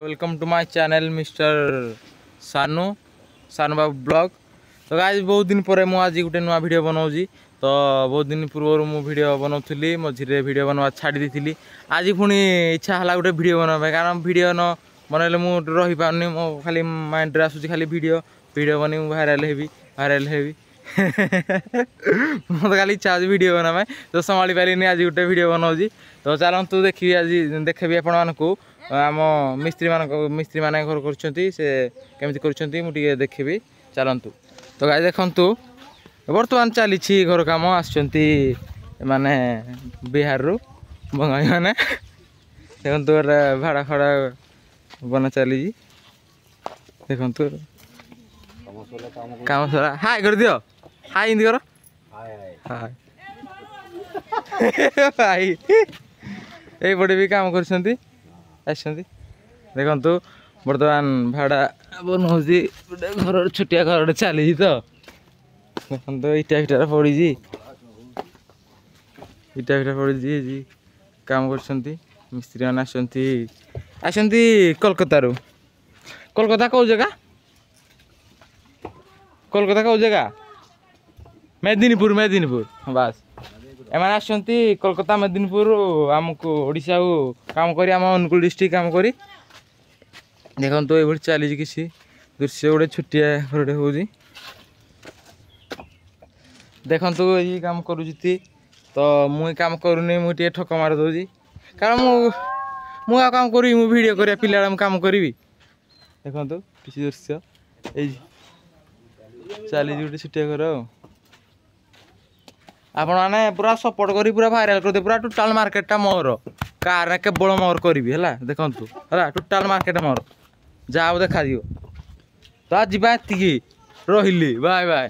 Welcome to my channel mister Sanu Babu blog. तो guys बहुत दिन पर मुझे आज गोटे नुआ वीडियो बनाऊँगी। तो बहुत दिन पूर्व मुझे वीडियो बनाऊली मझे वीडियो बनवा छाड़ी दी। आज पुणी इच्छा है गोटे वीडियो बनवा कारण वीडियो न बनइले मुझे रही पारनी मो खाली माइंड रे आसूँ खाली वीडियो बन भाइराल हेबी मत खाली इच्छा आज वीडियो बनाए तो संभाली पारे आज गोटे वीडियो बनाऊँगी। तो चलतु देखिए आज देखेबी आपण मानकू आम मिस्त्री माने घर करमती कर देखी चलतु। तो गाई देखु बर्तमान चली घर कम आसुँच माने बिहार रु बंगाली मैंने देखु भाड़ा खड़ा बना चली देखु काम सारा हाय कर दियो हाय हिंदी कर हाय भाई ये भी काम कर देखु बर्तमान भाड़ा बनाऊँगी गोटे घर छोटिया घर चली तो देखो इटा फिटा पड़ी काम कर मिस्त्री मैंने आसती कोलकाता कोलकाता कौ जगह कोलकाता कौ जगह मेदिनीपुर बस एम आसती कोलकाता मेदिनीपुर आमको ओडिशा को काम करी आम अनुगुल डिस्ट्रिक्ट काम करी देखो तो ये चली किसी दृश्य गोटे छोटिया घर हो देखु ये काम करुँगी। तो मुझे काम करूनी मुझे ठक मार दूसरी कारण मुझे काम करी वीडियो कर पिला काम करी देखु किसी दृश्य चली गोटे छोटिया घर आपण मैंने पूरा सपोर्ट करी पूरा भाइराल कर पूरा टोटाल मार्केटा मोर कार केवल मोर करी है देखु है टोटाल मार्केट मोर जाओ देखा दियो। तो आज जी रही बाय बाय।